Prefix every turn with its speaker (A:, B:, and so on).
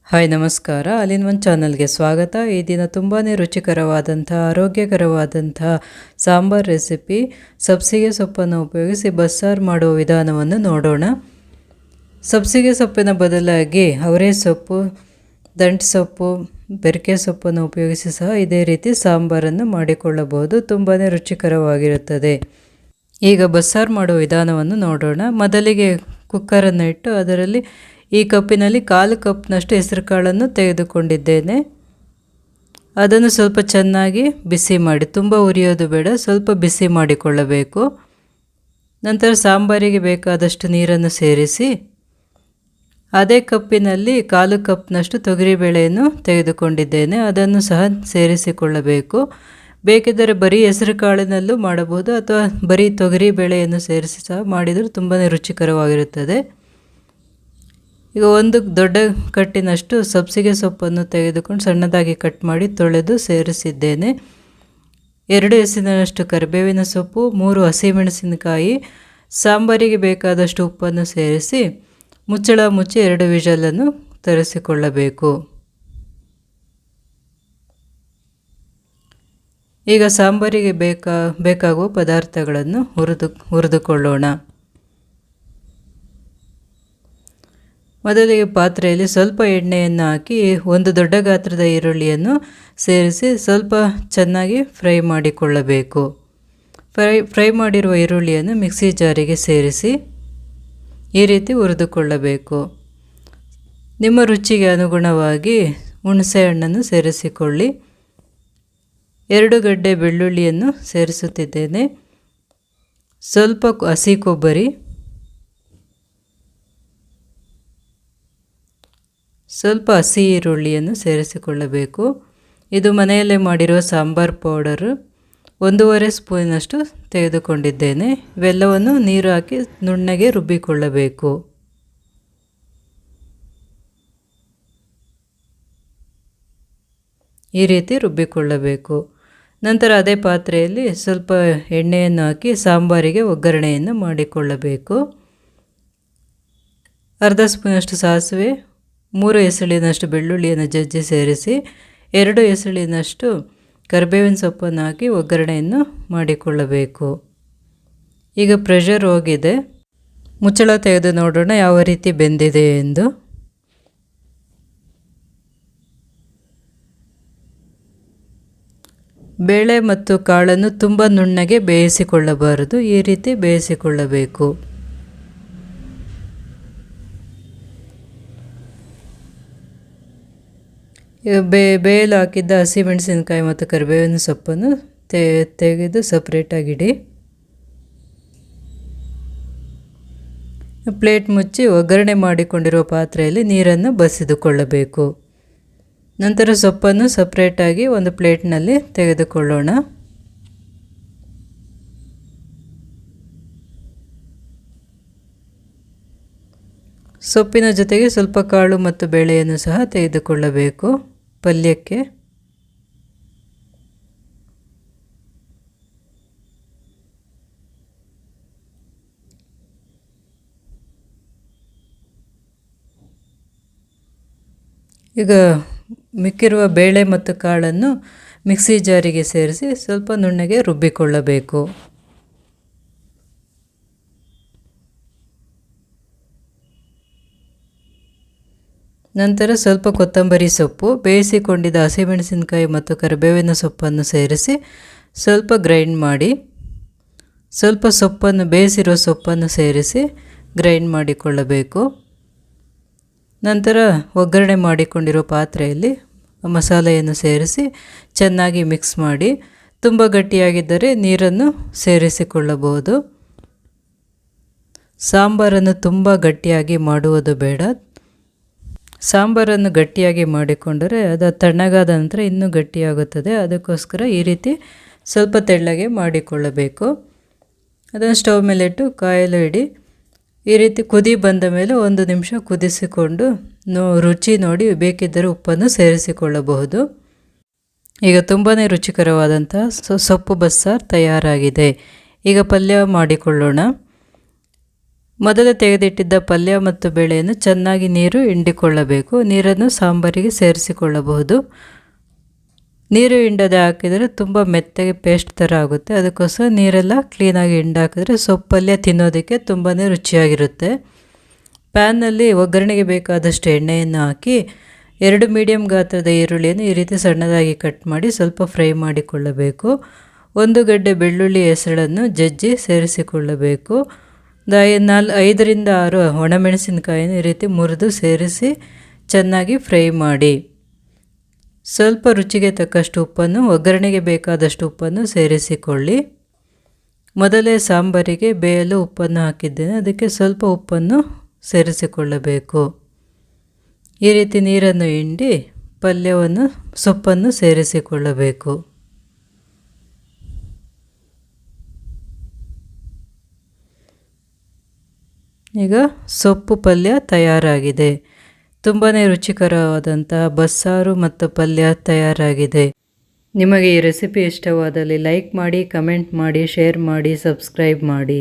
A: Hi ನಮಸ್ಕಾರ, ಅಲ್ಲಿನ ಒಂದು ಚಾನಲ್ಗೆ ಸ್ವಾಗತ. ಈ ದಿನ ತುಂಬಾ ರುಚಿಕರವಾದಂಥ ಆರೋಗ್ಯಕರವಾದಂಥ ಸಾಂಬಾರ್ ರೆಸಿಪಿ ಸಬ್ಸಿಗೆ ಸೊಪ್ಪನ್ನು ಉಪಯೋಗಿಸಿ ಬಸ್ಸಾರು ಮಾಡುವ ವಿಧಾನವನ್ನು ನೋಡೋಣ. ಸಬ್ಸಿಗೆ ಸೊಪ್ಪಿನ ಬದಲಾಗಿ ಅವರೆ ಸೊಪ್ಪು, ದಂಟು ಸೊಪ್ಪು, ಬೆರಕೆ ಸೊಪ್ಪನ್ನು ಉಪಯೋಗಿಸಿ ಸಹ ಇದೇ ರೀತಿ ಸಾಂಬಾರನ್ನು ಮಾಡಿಕೊಳ್ಳಬಹುದು. ತುಂಬಾ ರುಚಿಕರವಾಗಿರುತ್ತದೆ. ಈಗ ಬಸ್ಸಾರು ಮಾಡುವ ವಿಧಾನವನ್ನು ನೋಡೋಣ. ಮೊದಲಿಗೆ ಕುಕ್ಕರನ್ನು ಇಟ್ಟು ಅದರಲ್ಲಿ ಈ ಕಪ್ಪಿನಲ್ಲಿ 1/4 ಕಪ್ನಷ್ಟು ಹೆಸರು ಕಾಳನ್ನು ತೆಗೆದುಕೊಂಡಿದ್ದೇನೆ. ಅದನ್ನು ಸ್ವಲ್ಪ ಚೆನ್ನಾಗಿ ಬಿಸಿ ಮಾಡಿ, ತುಂಬ ಉರಿಯೋದು ಬೇಡ, ಸ್ವಲ್ಪ ಬಿಸಿ ಮಾಡಿಕೊಳ್ಳಬೇಕು. ನಂತರ ಸಾಂಬಾರಿಗೆ ಬೇಕಾದಷ್ಟು ನೀರನ್ನು ಸೇರಿಸಿ ಅದೇ ಕಪ್ಪಿನಲ್ಲಿ 1/4 ಕಪ್ನಷ್ಟು ತೊಗರಿಬೇಳೆಯನ್ನು ತೆಗೆದುಕೊಂಡಿದ್ದೇನೆ. ಅದನ್ನು ಸಹ ಸೇರಿಸಿಕೊಳ್ಳಬೇಕು. ಬೇಕಿದ್ದರೆ ಬರೀ ಹೆಸರು ಕಾಳಿನಲ್ಲೂ ಮಾಡಬಹುದು ಅಥವಾ ಬರೀ ತೊಗರಿಬೇಳೆಯನ್ನು ಸೇರಿಸಿ ಸಹ ಮಾಡಿದರೂ ತುಂಬಾ ರುಚಿಕರವಾಗಿರುತ್ತದೆ. ಈಗ ಒಂದು ದೊಡ್ಡ ಕಟ್ಟಿನಷ್ಟು ಸಬ್ಸಿಗೆ ಸೊಪ್ಪನ್ನು ತೆಗೆದುಕೊಂಡು ಸಣ್ಣದಾಗಿ ಕಟ್ ಮಾಡಿ ತೊಳೆದು ಸೇರಿಸಿದ್ದೇನೆ. 2 ಎಸಳಿನಷ್ಟು ಕರಿಬೇವಿನ ಸೊಪ್ಪು, 3 ಹಸಿಮೆಣಸಿನಕಾಯಿ, ಸಾಂಬಾರಿಗೆ ಬೇಕಾದಷ್ಟು ಉಪ್ಪನ್ನು ಸೇರಿಸಿ ಮುಚ್ಚಳ ಮುಚ್ಚಿ 2 ವಿಷಲನ್ನು ತರಿಸಿಕೊಳ್ಳಬೇಕು. ಈಗ ಸಾಂಬಾರಿಗೆ ಬೇಕಾಗುವ ಪದಾರ್ಥಗಳನ್ನು ಹುರಿದುಕೊಳ್ಳೋಣ. ಮೊದಲಿಗೆ ಪಾತ್ರೆಯಲ್ಲಿ ಸ್ವಲ್ಪ ಎಣ್ಣೆಯನ್ನು ಹಾಕಿ 1 ದೊಡ್ಡ ಗಾತ್ರದ ಈರುಳ್ಳಿಯನ್ನು ಸೇರಿಸಿ ಸ್ವಲ್ಪ ಚೆನ್ನಾಗಿ ಫ್ರೈ ಮಾಡಿಕೊಳ್ಳಬೇಕು. ಫ್ರೈ ಮಾಡಿರುವ ಈರುಳ್ಳಿಯನ್ನು ಮಿಕ್ಸಿ ಜಾರಿಗೆ ಸೇರಿಸಿ ಈ ರೀತಿ ಹುರಿದುಕೊಳ್ಳಬೇಕು. ನಿಮ್ಮ ರುಚಿಗೆ ಅನುಗುಣವಾಗಿ ಹುಣಸೆ ಹಣ್ಣನ್ನು ಸೇರಿಸಿಕೊಳ್ಳಿ. 2 ಗಡ್ಡೆ ಬೆಳ್ಳುಳ್ಳಿಯನ್ನು ಸೇರಿಸುತ್ತಿದ್ದೇನೆ. ಸ್ವಲ್ಪ ಹಸಿ ಕೊಬ್ಬರಿ, ಸ್ವಲ್ಪ ಹಸಿ ಈರುಳ್ಳಿಯನ್ನು ಸೇರಿಸಿಕೊಳ್ಳಬೇಕು. ಇದು ಮನೆಯಲ್ಲೇ ಮಾಡಿರುವ ಸಾಂಬಾರ್ ಪೌಡರು 1.5 ಸ್ಪೂನಷ್ಟು ತೆಗೆದುಕೊಂಡಿದ್ದೇನೆ. ಇವೆಲ್ಲವನ್ನು ನೀರು ಹಾಕಿ ನುಣ್ಣಗೆ ರುಬ್ಬಿಕೊಳ್ಳಬೇಕು. ಈ ರೀತಿ ರುಬ್ಬಿಕೊಳ್ಳಬೇಕು. ನಂತರ ಅದೇ ಪಾತ್ರೆಯಲ್ಲಿ ಸ್ವಲ್ಪ ಎಣ್ಣೆಯನ್ನು ಹಾಕಿ ಸಾಂಬಾರಿಗೆ ಒಗ್ಗರಣೆಯನ್ನು ಮಾಡಿಕೊಳ್ಳಬೇಕು. ಅರ್ಧ ಸ್ಪೂನಷ್ಟು ಸಾಸಿವೆ, 3 ಎಸಳಿನಷ್ಟು ಬೆಳ್ಳುಳ್ಳಿಯನ್ನು ಜಜ್ಜಿ ಸೇರಿಸಿ 2 ಎಸಳಿನಷ್ಟು ಕರಿಬೇವಿನ ಸೊಪ್ಪನ್ನು ಹಾಕಿ ಒಗ್ಗರಣೆಯನ್ನು ಮಾಡಿಕೊಳ್ಳಬೇಕು. ಈಗ ಪ್ರೆಷರ್ ಹೋಗಿದೆ. ಮುಚ್ಚಳ ತೆಗೆದು ನೋಡೋಣ ಯಾವ ರೀತಿ ಬೆಂದಿದೆ ಎಂದು. ಬೇಳೆ ಮತ್ತು ಕಾಳನ್ನು ತುಂಬ ನುಣ್ಣಗೆ ಬೇಯಿಸಿಕೊಳ್ಳಬಾರದು, ಈ ರೀತಿ ಬೇಯಿಸಿಕೊಳ್ಳಬೇಕು. ಬೇಯಲು ಹಾಕಿದ್ದ ಹಸಿಮೆಣಸಿನಕಾಯಿ ಮತ್ತು ಕರಿಬೇವಿನ ಸೊಪ್ಪನ್ನು ತೆಗೆದು ಸಪ್ರೇಟಾಗಿಡಿ. ಪ್ಲೇಟ್ ಮುಚ್ಚಿ ಒಗ್ಗರಣೆ ಮಾಡಿಕೊಂಡಿರುವ ಪಾತ್ರೆಯಲ್ಲಿ ನೀರನ್ನು ಬಸಿದುಕೊಳ್ಳಬೇಕು. ನಂತರ ಸೊಪ್ಪನ್ನು ಸಪ್ರೇಟಾಗಿ ಒಂದು ಪ್ಲೇಟ್ನಲ್ಲಿ ತೆಗೆದುಕೊಳ್ಳೋಣ. ಸೊಪ್ಪಿನ ಜೊತೆಗೆ ಸ್ವಲ್ಪ ಕಾಳು ಮತ್ತು ಬೇಳೆಯನ್ನು ಸಹ ತೆಗೆದುಕೊಳ್ಳಬೇಕು ಪಲ್ಯಕ್ಕೆ. ಈಗ ಮಿಕ್ಕಿರುವ ಬೇಳೆ ಮತ್ತು ಕಾಳನ್ನು ಮಿಕ್ಸಿ ಜಾರಿಗೆ ಸೇರಿಸಿ ಸ್ವಲ್ಪ ನುಣ್ಣಗೆ ರುಬ್ಬಿಕೊಳ್ಳಬೇಕು. ನಂತರ ಸ್ವಲ್ಪ ಕೊತ್ತಂಬರಿ ಸೊಪ್ಪು, ಬೇಯಿಸಿಕೊಂಡಿದ್ದ ಹಸಿಮೆಣಸಿನಕಾಯಿ ಮತ್ತು ಕರಿಬೇವಿನ ಸೊಪ್ಪನ್ನು ಸೇರಿಸಿ ಸ್ವಲ್ಪ ಗ್ರೈಂಡ್ ಮಾಡಿ, ಸ್ವಲ್ಪ ಬೇಯಿಸಿರುವ ಸೊಪ್ಪನ್ನು ಸೇರಿಸಿ ಗ್ರೈಂಡ್ ಮಾಡಿಕೊಳ್ಳಬೇಕು. ನಂತರ ಒಗ್ಗರಣೆ ಮಾಡಿಕೊಂಡಿರೋ ಪಾತ್ರೆಯಲ್ಲಿ ಮಸಾಲೆಯನ್ನು ಸೇರಿಸಿ ಚೆನ್ನಾಗಿ ಮಿಕ್ಸ್ ಮಾಡಿ, ತುಂಬ ಗಟ್ಟಿಯಾಗಿದ್ದರೆ ನೀರನ್ನು ಸೇರಿಸಿಕೊಳ್ಳಬಹುದು. ಸಾಂಬಾರನ್ನು ತುಂಬ ಗಟ್ಟಿಯಾಗಿ ಮಾಡುವುದು ಬೇಡ. ಸಾಂಬಾರನ್ನು ಗಟ್ಟಿಯಾಗಿ ಮಾಡಿಕೊಂಡರೆ ಅದು ತಣ್ಣಗಾದ ನಂತರ ಇನ್ನೂ ಗಟ್ಟಿಯಾಗುತ್ತದೆ. ಅದಕ್ಕೋಸ್ಕರ ಈ ರೀತಿ ಸ್ವಲ್ಪ ತೆಳ್ಳಗೆ ಮಾಡಿಕೊಳ್ಳಬೇಕು. ಅದನ್ನು ಸ್ಟವ್ ಮೇಲಿಟ್ಟು ಕಾಯಲು ಇಡಿ. ಈ ರೀತಿ ಕುದಿ ಬಂದ ಮೇಲೆ 1 ನಿಮಿಷ ಕುದಿಸಿಕೊಂಡು ರುಚಿ ನೋಡಿ ಬೇಕಿದ್ದರೆ ಉಪ್ಪನ್ನು ಸೇರಿಸಿಕೊಳ್ಳಬಹುದು. ಈಗ ತುಂಬಾ ರುಚಿಕರವಾದಂಥ ಸೊಪ್ಪು ಬಸ್ಸಾರು ತಯಾರಾಗಿದೆ. ಈಗ ಪಲ್ಯ ಮಾಡಿಕೊಳ್ಳೋಣ. ಮೊದಲು ತೆಗೆದಿಟ್ಟಿದ್ದ ಪಲ್ಯ ಮತ್ತು ಬೇಳೆಯನ್ನು ಚೆನ್ನಾಗಿ ನೀರು ಹಿಂಡಿಕೊಳ್ಳಬೇಕು. ನೀರನ್ನು ಸಾಂಬಾರಿಗೆ ಸೇರಿಸಿಕೊಳ್ಳಬಹುದು. ನೀರು ಹಿಂಡದೆ ಹಾಕಿದರೆ ತುಂಬ ಮೆತ್ತಗೆ ಪೇಸ್ಟ್ ಥರ ಆಗುತ್ತೆ. ಅದಕ್ಕೋಸ್ಕರ ನೀರೆಲ್ಲ ಕ್ಲೀನಾಗಿ ಹಿಂಡಾಕಿದ್ರೆ ಸೊಪ್ಪಲ್ಯ ತಿನ್ನೋದಕ್ಕೆ ತುಂಬಾ ರುಚಿಯಾಗಿರುತ್ತೆ. ಪ್ಯಾನ್ನಲ್ಲಿ ಒಗ್ಗರಣೆಗೆ ಬೇಕಾದಷ್ಟು ಎಣ್ಣೆಯನ್ನು ಹಾಕಿ 2 ಮೀಡಿಯಮ್ ಗಾತ್ರದ ಈರುಳ್ಳಿಯನ್ನು ಈ ರೀತಿ ಸಣ್ಣದಾಗಿ ಕಟ್ ಮಾಡಿ ಸ್ವಲ್ಪ ಫ್ರೈ ಮಾಡಿಕೊಳ್ಳಬೇಕು. 1 ಗಡ್ಡೆ ಬೆಳ್ಳುಳ್ಳಿ ಹೆಸಳನ್ನು ಜಜ್ಜಿ ಸೇರಿಸಿಕೊಳ್ಳಬೇಕು. 5 ರಿಂದ 6 ಒಣಮೆಣಸಿನಕಾಯಿಯನ್ನು ಈ ರೀತಿ ಮುರಿದು ಸೇರಿಸಿ ಚೆನ್ನಾಗಿ ಫ್ರೈ ಮಾಡಿ. ಸ್ವಲ್ಪ ರುಚಿಗೆ ತಕ್ಕಷ್ಟು ಉಪ್ಪನ್ನು, ಒಗ್ಗರಣೆಗೆ ಬೇಕಾದಷ್ಟು ಉಪ್ಪನ್ನು ಸೇರಿಸಿಕೊಳ್ಳಿ. ಮೊದಲೇ ಸಾಂಬಾರಿಗೆ ಬೇಯಲು ಉಪ್ಪನ್ನು ಹಾಕಿದ್ದೇನೆ, ಅದಕ್ಕೆ ಸ್ವಲ್ಪ ಉಪ್ಪನ್ನು ಸೇರಿಸಿಕೊಳ್ಳಬೇಕು. ಈ ರೀತಿ ನೀರನ್ನು ಹಿಂಡಿ ಸೊಪ್ಪನ್ನು ಸೇರಿಸಿಕೊಳ್ಳಬೇಕು. ಈಗ ಸೊಪ್ಪು ಪಲ್ಯ ತಯಾರಾಗಿದೆ. ತುಂಬಾ ರುಚಿಕರವಾದಂತಹ ಬಸ್ಸಾರು ಮತ್ತು ಪಲ್ಯ ತಯಾರಾಗಿದೆ. ನಿಮಗೆ ಈ ರೆಸಿಪಿ ಇಷ್ಟವಾದಲ್ಲಿ ಲೈಕ್ ಮಾಡಿ, ಕಮೆಂಟ್ ಮಾಡಿ, ಶೇರ್ ಮಾಡಿ, ಸಬ್ಸ್ಕ್ರೈಬ್ ಮಾಡಿ.